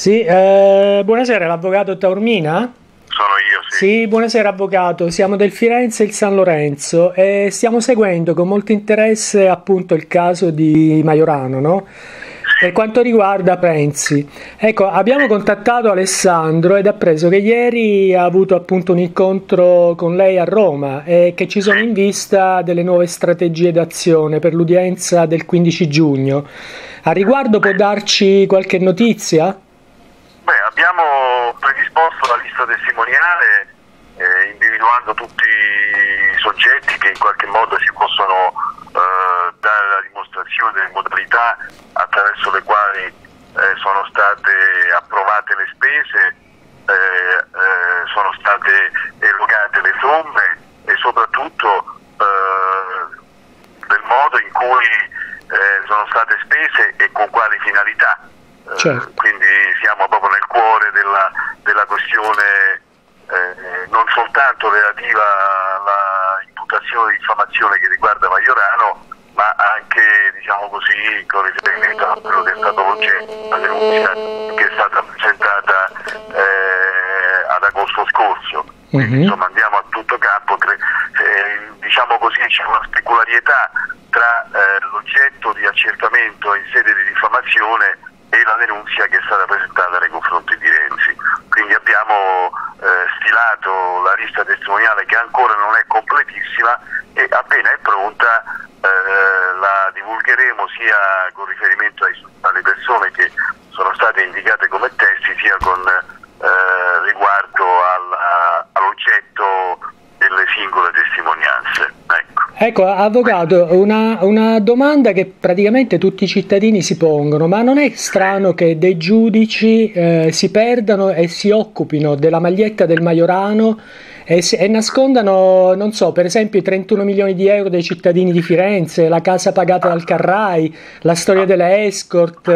Sì, buonasera, l'avvocato Taormina? Sono io, sì. Sì, buonasera avvocato, siamo del Firenze e il San Lorenzo e stiamo seguendo con molto interesse appunto il caso di Majorano, no? Per quanto riguarda Pensi. Ecco, abbiamo contattato Alessandro ed ha appreso che ieri ha avuto appunto un incontro con lei a Roma e che ci sono in vista delle nuove strategie d'azione per l'udienza del 15 giugno. A riguardo può darci qualche notizia? Beh, abbiamo predisposto la lista testimoniale individuando tutti i soggetti che in qualche modo si possono dare la dimostrazione delle modalità attraverso le quali sono state approvate le spese, sono state erogate le somme e soprattutto del modo in cui sono state spese e con quali finalità. Certo. Quindi siamo proprio nel cuore della questione, non soltanto relativa alla imputazione di diffamazione che riguarda Majorano, ma anche, diciamo così, con riferimento a quello che è stato l'oggetto, la denuncia che è stata presentata ad agosto scorso. Quindi, insomma, andiamo a tutto campo, diciamo così, c'è una specularietà tra l'oggetto di accertamento in sede di diffamazione e la denunzia che è stata presentata nei confronti di Renzi. Quindi abbiamo stilato la lista testimoniale che ancora non è completissima e appena è pronta la divulgheremo sia con riferimento alle persone che sono state indicate come testi, sia con riguardo all'oggetto delle singole testimonianze. Ecco, avvocato, una domanda che praticamente tutti i cittadini si pongono, ma non è strano che dei giudici si perdano e si occupino della maglietta del Majorano e nascondano, non so, per esempio i 31 milioni di euro dei cittadini di Firenze, la casa pagata dal Carrai, la storia delle escort,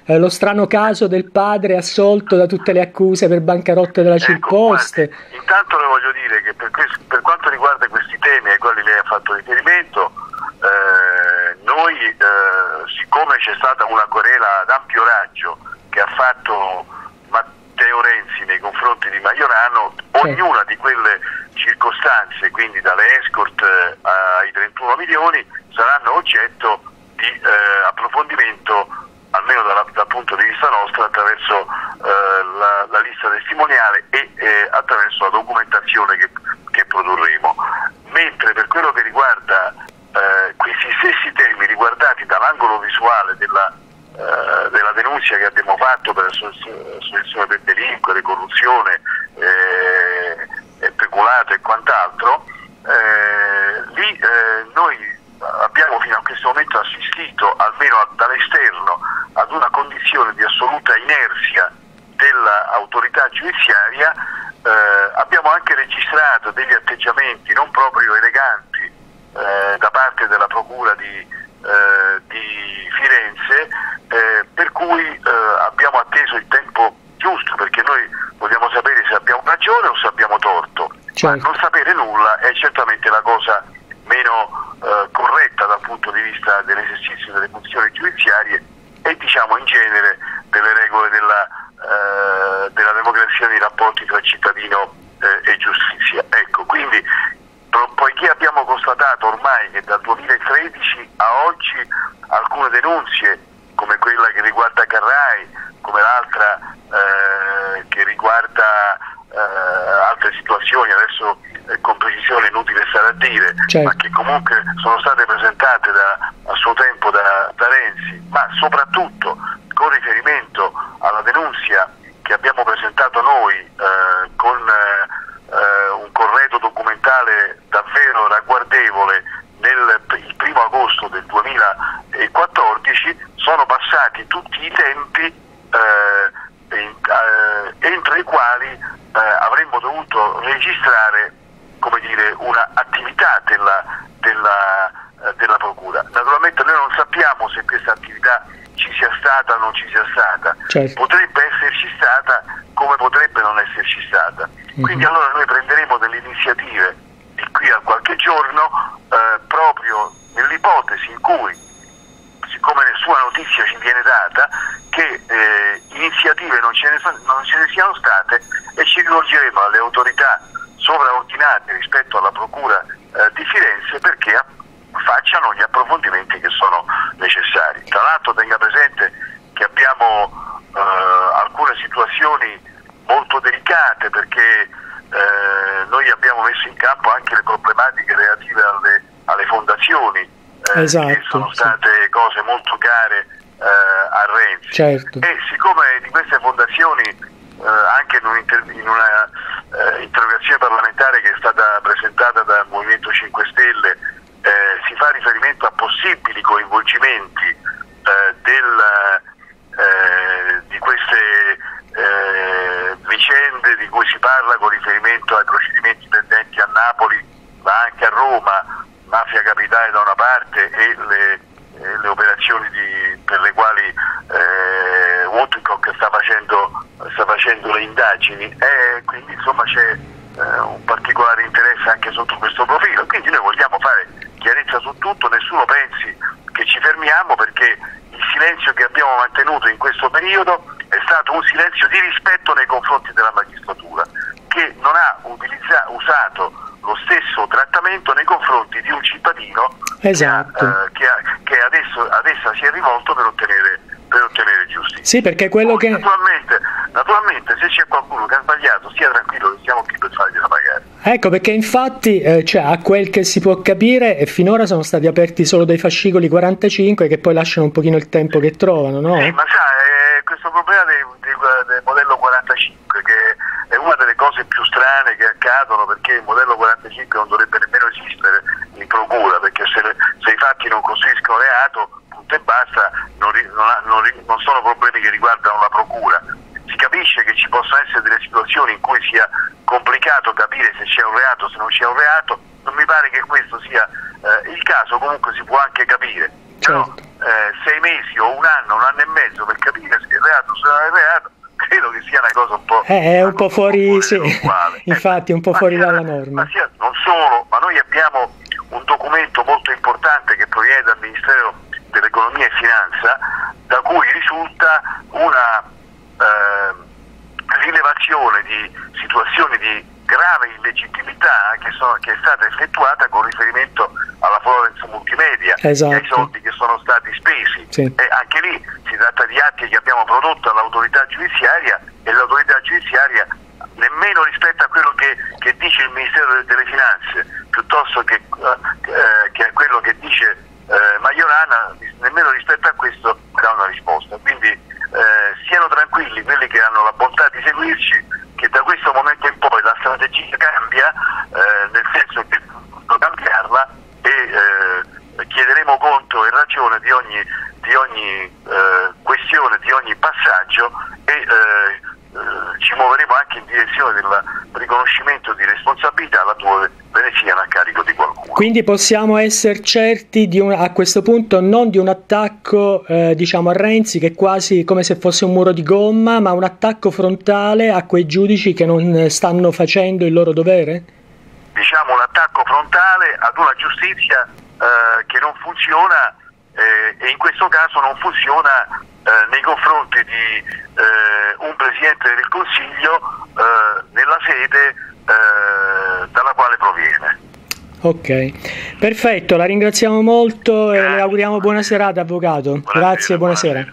lo strano caso del padre assolto da tutte le accuse per bancarotte della Cirposte. Guardi, intanto le voglio dire che per quanto riguarda questi temi ai quali lei ha fatto riferimento, noi, siccome c'è stata una querela ad ampio raggio che ha fatto Matteo Renzi nei confronti di Majorano, ognuna di quelle circostanze, quindi dalle escort ai 31 milioni, saranno oggetto di approfondimento, almeno dal punto di vista nostro, attraverso la lista testimoniale e attraverso la documentazione che produrremo. Mentre per quello che riguarda questi stessi temi riguardati dall'angolo visuale della denuncia che abbiamo fatto per associazione per delinquere, corruzione, peculato e quant'altro, lì noi abbiamo fino a questo momento assistito, almeno dall'esterno, ad una condizione di assoluta inerzia dell'autorità giudiziaria. Abbiamo anche registrato degli atteggiamenti non proprio eleganti da parte della Procura di Firenze, per cui abbiamo atteso il tempo giusto, perché noi vogliamo sapere se abbiamo ragione o se abbiamo torto. Certo. Ma non sapere nulla è certamente la cosa meno corretta dal punto di vista dell'esercizio delle funzioni giudiziarie e, diciamo, in genere delle regole della democrazia, dei rapporti tra cittadino e giustizia. Ecco, quindi poiché abbiamo constatato ormai che dal 2013 a oggi alcune denunce, come quella che riguarda Carrai, come l'altra che riguarda altre situazioni, adesso con precisione è inutile stare a dire, certo, ma che comunque sono state presentate a suo tempo da Renzi, ma soprattutto con riferimento alla denunzia che abbiamo presentato noi con un corredo documentale davvero ragguardevole il 1° agosto del 2014, sono passati tutti i tempi entro i quali avremmo dovuto registrare, come dire, una attività della Procura. Naturalmente noi non sappiamo se questa attività ci sia stata o non ci sia stata, certo, potrebbe esserci stata come potrebbe non esserci stata. Quindi allora noi prenderemo delle iniziative di qui a qualche giorno proprio nell'ipotesi in cui, siccome nessuna notizia ci viene data, che iniziative negative non ce ne siano state, e ci rivolgeremo alle autorità sovraordinate rispetto alla Procura di Firenze perché facciano gli approfondimenti che sono necessari. Tra l'altro tenga presente che abbiamo alcune situazioni molto delicate, perché noi abbiamo messo in campo anche le problematiche relative alle fondazioni, esatto, che sono state cose molto care a Renzi. Certo. E siccome di queste fondazioni, anche in una interrogazione parlamentare che è stata presentata dal Movimento 5 Stelle, si fa riferimento a possibili coinvolgimenti di queste vicende di cui si parla con riferimento ai procedimenti pendenti a Napoli, ma anche a Roma, Mafia Capitale da una parte e le operazioni per le quali Woodcock sta facendo le indagini, e quindi insomma c'è un particolare interesse anche sotto questo profilo. Quindi noi vogliamo fare chiarezza su tutto, nessuno pensi che ci fermiamo, perché il silenzio che abbiamo mantenuto in questo periodo è stato un silenzio di rispetto nei confronti della magistratura, che non ha usato lo stesso trattamento nei confronti di un cittadino, esatto, che adesso si è rivolto per ottenere giustizia. Sì, perché quello che... Naturalmente se c'è qualcuno che ha sbagliato, stia tranquillo che siamo qui per fargliela pagare. Ecco, perché infatti cioè, a quel che si può capire, e finora sono stati aperti solo dei fascicoli 45 che poi lasciano un pochino il tempo che trovano, no? Ma sa, questo problema del modello 45, che è una delle cose più strane che accadono, perché il modello 45 non dovrebbe nemmeno esistere in procura, perché se i fatti non costituiscono reato, punto e basta, non sono problemi che riguardano la procura. Si capisce che ci possono essere delle situazioni in cui sia complicato capire se c'è un reato, se non c'è un reato. Non mi pare che questo sia il caso, comunque si può anche capire. Certo. Però 6 mesi o un anno e mezzo per capire se è reato o se non è reato, credo che sia una cosa un po'... è un po' fuori, sì. Infatti un po' fuori dalla norma. Non solo, ma noi abbiamo un documento molto importante che proviene dal Ministero dell'Economia e Finanza, da cui risulta una rilevazione di situazioni di grave illegittimità che è stata effettuata con riferimento alla Florence Multimedia, esatto, e ai soldi che sono stati spesi. Sì. E anche lì si tratta di atti che abbiamo prodotto all'autorità giudiziaria, e l'autorità giudiziaria, nemmeno rispetto a quello che dice il Ministero delle Finanze, piuttosto che a quello che dice Majorana, nemmeno rispetto a questo dà una risposta. Quindi siano tranquilli quelli che hanno la bontà di seguirci, che da questo momento in poi la strategia cambia, nel senso che dobbiamo cambiarla, e chiederemo conto e ragione di ogni questione, di ogni passaggio, e ci muoveremo anche in direzione del riconoscimento di responsabilità laddove ve ne siano a carico di qualcuno. Quindi possiamo essere certi a questo punto non di un attacco diciamo a Renzi, che è quasi come se fosse un muro di gomma, ma un attacco frontale a quei giudici che non stanno facendo il loro dovere? Diciamo un attacco frontale ad una giustizia che non funziona, e in questo caso non funziona nei confronti di un Presidente del Consiglio nella sede dalla quale proviene. Ok, perfetto, la ringraziamo molto. Grazie. E le auguriamo buona serata, avvocato. Buonasera, Grazie, buonasera.